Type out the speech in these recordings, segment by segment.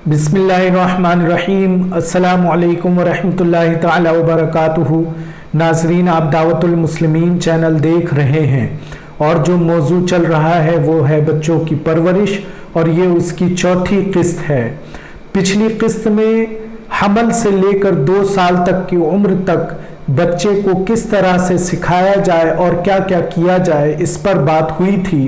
بسم اللہ الرحمن الرحیم۔ السلام علیکم ورحمۃ اللہ تعالی وبرکاتہ۔ ناظرین، آپ دعوت المسلمین چینل دیکھ رہے ہیں اور جو موضوع چل رہا ہے وہ ہے بچوں کی پرورش، اور یہ اس کی چوتھی قسط ہے۔ پچھلی قسط میں حمل سے لے کر 2 سال تک کی عمر تک بچے کو کس طرح سے سکھایا جائے اور کیا کیا کیا جائے اس پر بات ہوئی تھی۔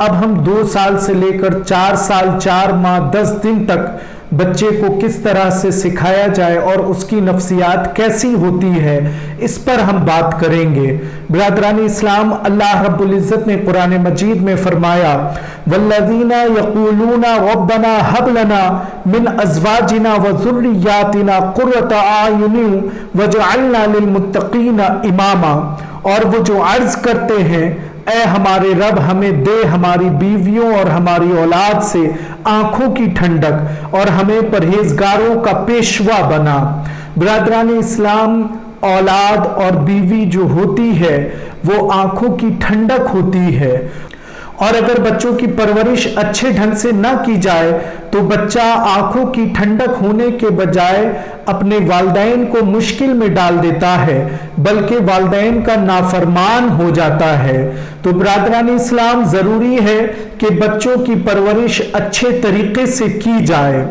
اب ہم 2 سال سے لے کر 4 سال 4 ماہ 10 دن تک بچے کو کس طرح سے سکھایا جائے اور اس کی نفسیات کیسی ہوتی ہے اس پر ہم بات کریں گے۔ برادران اسلام، اللہ رب العزت نے قرآن مجید میں فرمایا والذین یقولون ربنا هب لنا من ازواجنا وذریاتنا قرۃ اعین واجعلنا للمتقین اماما، اور وہ جو عرض کرتے ہیں اے ہمارے رب ہمیں دے ہماری بیویوں اور ہماری اولاد سے آنکھوں کی ٹھنڈک اور ہمیں پرہیزگاروں کا پیشوا بنا۔ برادران اسلام، اولاد اور بیوی جو ہوتی ہے وہ آنکھوں کی ٹھنڈک ہوتی ہے، اور اگر بچوں کی پرورش اچھے ڈھنگ سے نہ کی جائے تو بچہ آنکھوں کی ٹھنڈک ہونے کے بجائے اپنے والدین کو مشکل میں ڈال دیتا ہے، بلکہ والدین کا نافرمان ہو جاتا ہے۔ تو برادران اسلام، ضروری ہے کہ بچوں کی پرورش اچھے طریقے سے کی جائے۔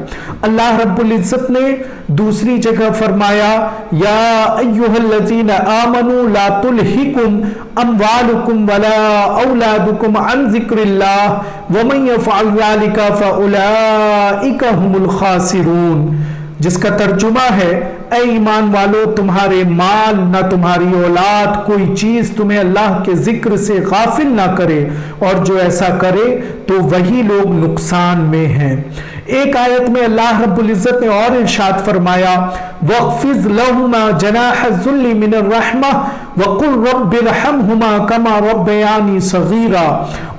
اللہ رب العزت نے دوسری جگہ فرمایا یا ایھا الذین آمنوا لا تلہکم اموالکم ولا اولادکم عن ذکر اللہ ومن یفعل ذلک فاولئک هم الخاسرون، جس کا ترجمہ ہے اے ایمان والو، تمہارے مال نہ تمہاری اولاد کوئی چیز تمہیں اللہ کے ذکر سے غافل نہ کرے، اور جو ایسا کرے تو وہی لوگ نقصان میں ہیں۔ ایک آیت میں اللہ رب العزت نے اور ارشاد فرمایا وَاخْفِضْ لَهُمَا جَنَاحَ الذُّلِّ مِنَ الرَّحْمَةِ وَقُلْ رَبِّ ارْحَمْهُمَا كَمَا رَبَّيَانِي صَغِيرًا،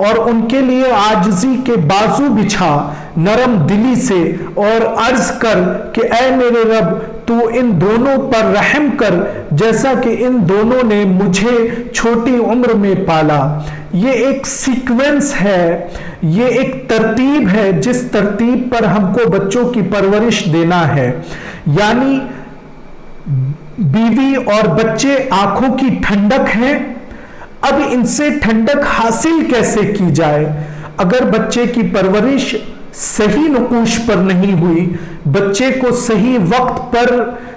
اور ان کے لیے عاجزی کے بازو بچھا نرم دلی سے اور عرض کر کہ اے میرے رب تو ان دونوں پر رحم کر جیسا کہ ان دونوں نے مجھے چھوٹی عمر میں پالا۔ یہ ایک سیکوینس ہے، یہ ایک ترتیب ہے جس ترتیب پر ہم کو بچوں کی پرورش دینا ہے۔ یعنی بیوی اور بچے آنکھوں کی ٹھنڈک ہیں، اب ان سے ٹھنڈک حاصل کیسے کی جائے؟ اگر بچے کی پرورش صحیح نقوش پر نہیں ہوئی، بچے کو صحیح وقت پر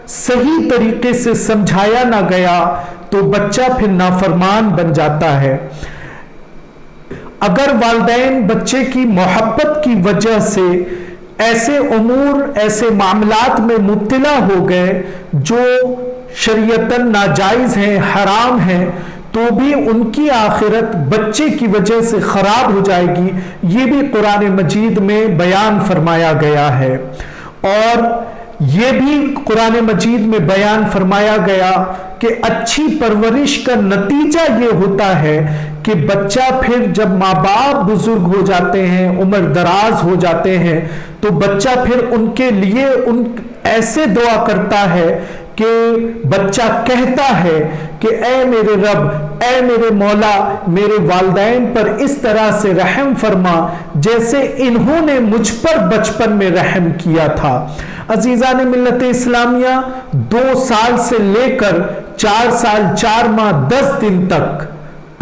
صحیح طریقے سے سمجھایا نہ گیا تو بچہ پھر نافرمان بن جاتا ہے۔ اگر والدین بچے کی محبت کی وجہ سے ایسے امور، ایسے معاملات میں مبتلا ہو گئے جو شریعتاً ناجائز ہیں، حرام ہیں، تو بھی ان کی آخرت بچے کی وجہ سے خراب ہو جائے گی، یہ بھی قرآن مجید میں بیان فرمایا گیا ہے۔ اور یہ بھی قرآن مجید میں بیان فرمایا گیا کہ اچھی پرورش کا نتیجہ یہ ہوتا ہے کہ بچہ پھر جب ماں باپ بزرگ ہو جاتے ہیں، عمر دراز ہو جاتے ہیں، تو بچہ پھر ان کے لیے ایسے دعا کرتا ہے کہ بچہ کہتا ہے کہ اے میرے رب، اے میرے مولا، میرے والدین پر اس طرح سے رحم فرما جیسے انہوں نے مجھ پر بچپن میں رحم کیا تھا۔ عزیزان ملت اسلامیہ، 2 سال سے لے کر 4 سال 4 ماہ 10 دن تک،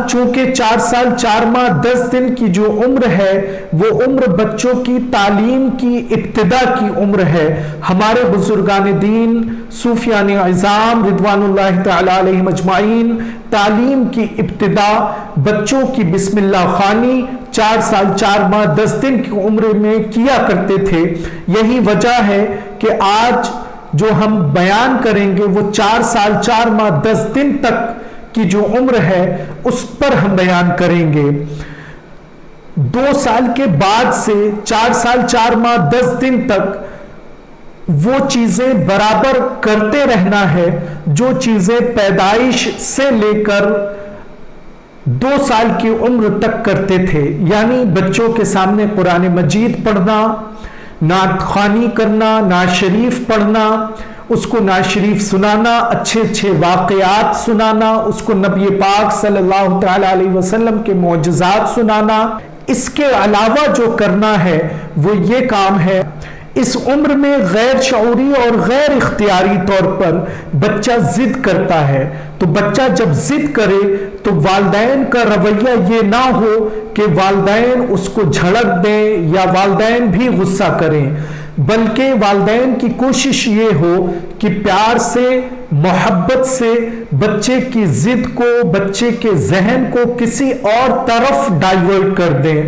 چونکہ 4 سال 4 ماہ 10 دن کی جو عمر ہے وہ عمر بچوں کی تعلیم کی ابتدا کی عمر ہے۔ ہمارے بزرگان دین، صوفیان عظام رضوان اللہ تعالی علیہم اجمعین، تعلیم کی ابتدا بچوں کی بسم اللہ خوانی 4 سال 4 ماہ 10 دن کی عمر میں کیا کرتے تھے۔ یہی وجہ ہے کہ آج جو ہم بیان کریں گے وہ 4 سال 4 ماہ 10 دن تک کی جو عمر ہے اس پر ہم بیان کریں گے۔ 2 سال کے بعد سے 4 سال 4 ماہ 10 دن تک وہ چیزیں برابر کرتے رہنا ہے جو چیزیں پیدائش سے لے کر 2 سال کی عمر تک کرتے تھے، یعنی بچوں کے سامنے قرآن مجید پڑھنا، نعت خوانی کرنا، نعت شریف پڑھنا، اس کو نعت شریف سنانا، اچھے اچھے واقعات سنانا، اس کو نبی پاک صلی اللہ تعالی علیہ وسلم کے معجزات سنانا۔ اس کے علاوہ جو کرنا ہے وہ یہ کام ہے، اس عمر میں غیر شعوری اور غیر اختیاری طور پر بچہ ضد کرتا ہے، تو بچہ جب ضد کرے تو والدین کا رویہ یہ نہ ہو کہ والدین اس کو جھڑک دیں یا والدین بھی غصہ کریں، بلکہ والدین کی کوشش یہ ہو کہ پیار سے، محبت سے بچے کی ضد کو، بچے کے ذہن کو کسی اور طرف ڈائیورٹ کر دیں،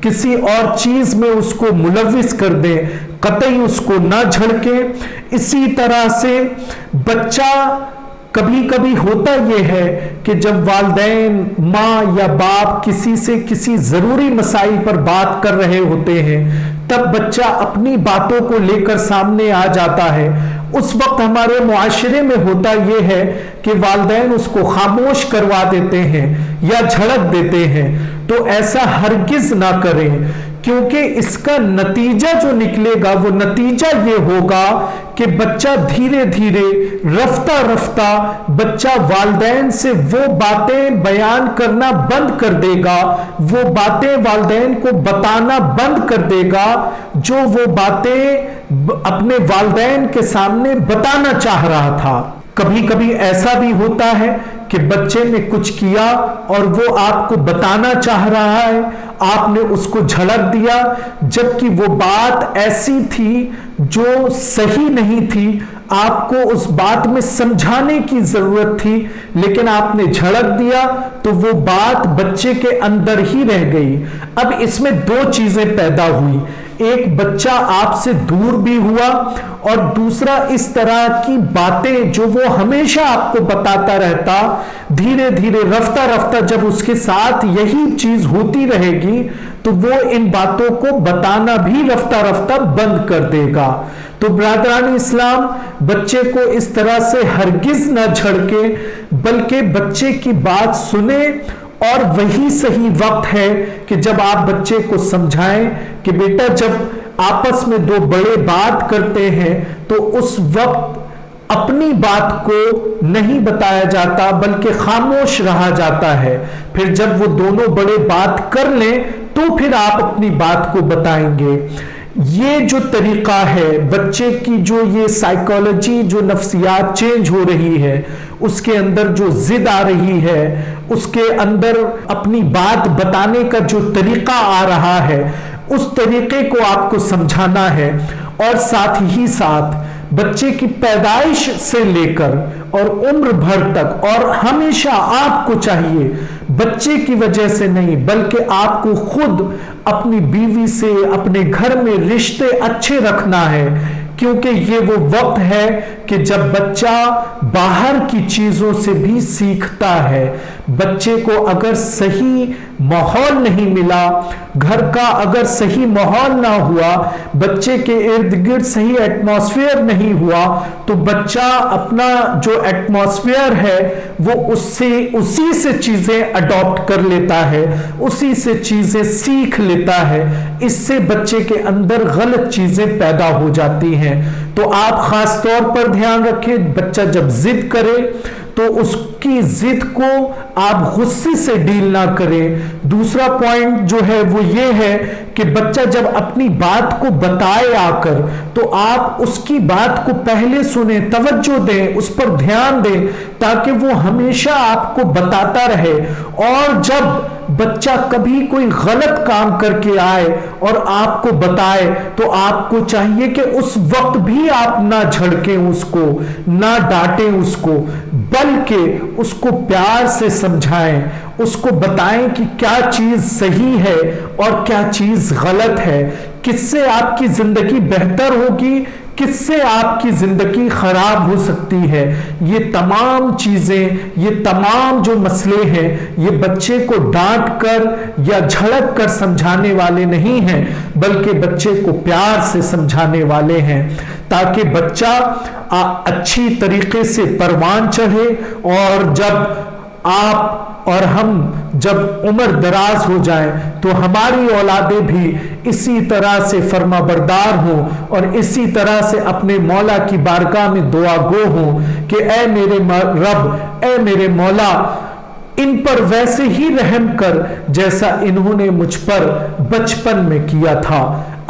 کسی اور چیز میں اس کو ملوث کر دیں، قطعی اس کو نہ جھڑکیں۔ اسی طرح سے بچہ کبھی کبھی ہوتا یہ ہے کہ جب والدین، ماں یا باپ کسی سے کسی ضروری مسائل پر بات کر رہے ہوتے ہیں، تب بچہ اپنی باتوں کو لے کر سامنے آ جاتا ہے۔ اس وقت ہمارے معاشرے میں ہوتا یہ ہے کہ والدین اس کو خاموش کروا دیتے ہیں یا جھڑک دیتے ہیں، تو ایسا ہرگز نہ کریں، کیونکہ اس کا نتیجہ جو نکلے گا وہ نتیجہ یہ ہوگا کہ بچہ دھیرے دھیرے، رفتہ رفتہ بچہ والدین سے وہ باتیں بیان کرنا بند کر دے گا، وہ باتیں والدین کو بتانا بند کر دے گا جو وہ باتیں اپنے والدین کے سامنے بتانا چاہ رہا تھا۔ کبھی کبھی ایسا بھی ہوتا ہے کہ بچے نے کچھ کیا اور وہ آپ کو بتانا چاہ رہا ہے، آپ نے اس کو جھڑک دیا، جبکہ وہ بات ایسی تھی جو صحیح نہیں تھی، آپ کو اس بات میں سمجھانے کی ضرورت تھی، لیکن آپ نے جھڑک دیا تو وہ بات بچے کے اندر ہی رہ گئی۔ اب اس میں دو چیزیں پیدا ہوئی، ایک بچہ آپ سے دور بھی ہوا، اور دوسرا اس طرح کی باتیں جو وہ ہمیشہ آپ کو بتاتا رہتا، دھیرے دھیرے رفتہ رفتہ جب اس کے ساتھ یہی چیز ہوتی رہے گی تو وہ ان باتوں کو بتانا بھی رفتہ رفتہ بند کر دے گا۔ تو برادران اسلام، بچے کو اس طرح سے ہرگز نہ جھڑکے، بلکہ بچے کی بات سنیں، اور وہی صحیح وقت ہے کہ جب آپ بچے کو سمجھائیں کہ بیٹا جب آپس میں دو بڑے بات کرتے ہیں تو اس وقت اپنی بات کو نہیں بتایا جاتا بلکہ خاموش رہا جاتا ہے، پھر جب وہ دونوں بڑے بات کر لیں تو پھر آپ اپنی بات کو بتائیں گے۔ یہ جو طریقہ ہے، بچے کی جو یہ سائیکالوجی، جو نفسیات چینج ہو رہی ہے، اس کے اندر جو ضد آ رہی ہے، اس کے اندر اپنی بات بتانے کا جو طریقہ آ رہا ہے، اس طریقے کو آپ کو سمجھانا ہے، اور ساتھ ہی ساتھ بچے کی پیدائش سے لے کر اور عمر بھر تک، اور ہمیشہ آپ کو چاہیے بچے کی وجہ سے نہیں بلکہ آپ کو خود اپنی بیوی سے، اپنے گھر میں رشتے اچھے رکھنا ہے، کیونکہ یہ وہ وقت ہے کہ جب بچہ باہر کی چیزوں سے بھی سیکھتا ہے۔ بچے کو اگر صحیح ماحول نہیں ملا، گھر کا اگر صحیح ماحول نہ ہوا، بچے کے ارد گرد صحیح ایٹماسفیئر نہیں ہوا، تو بچہ اپنا جو ایٹماسفیئر ہے وہ اسی سے چیزیں اڈاپٹ کر لیتا ہے، اسی سے چیزیں سیکھ لیتا ہے، اس سے بچے کے اندر غلط چیزیں پیدا ہو جاتی ہیں۔ تو آپ خاص طور پر دھیان رکھیں، بچہ جب ضد کرے تو اس کی ضد کو آپ غصے سے ڈیل نہ کریں۔ دوسرا پوائنٹ جو ہے وہ یہ ہے کہ بچہ جب اپنی بات کو بتائے آ کر، تو آپ اس کی بات کو پہلے سنیں، توجہ دیں، اس پر دھیان دیں، تاکہ وہ ہمیشہ آپ کو بتاتا رہے، اور جب بچہ کبھی کوئی غلط کام کر کے آئے اور آپ کو بتائے تو آپ کو چاہیے کہ اس وقت بھی آپ نہ جھڑکیں اس کو، نہ ڈانٹیں اس کو، بلکہ اس کو پیار سے سمجھائیں، اس کو بتائیں کہ کیا چیز صحیح ہے اور کیا چیز غلط ہے، کس سے آپ کی زندگی بہتر ہوگی، کس سے آپ کی زندگی خراب ہو سکتی ہے۔ یہ تمام چیزیں، یہ تمام جو مسئلے ہیں، یہ بچے کو ڈانٹ کر یا جھڑک کر سمجھانے والے نہیں ہیں، بلکہ بچے کو پیار سے سمجھانے والے ہیں، تاکہ بچہ اچھی طریقے سے پروان چڑھے، اور جب آپ اور ہم جب عمر دراز ہو جائیں تو ہماری اولادیں بھی اسی طرح سے فرما بردار ہوں، اور اسی طرح سے اپنے مولا کی بارگاہ میں دعا گو ہوں کہ اے میرے رب، اے میرے مولا، ان پر ویسے ہی رحم کر جیسا انہوں نے مجھ پر بچپن میں کیا تھا۔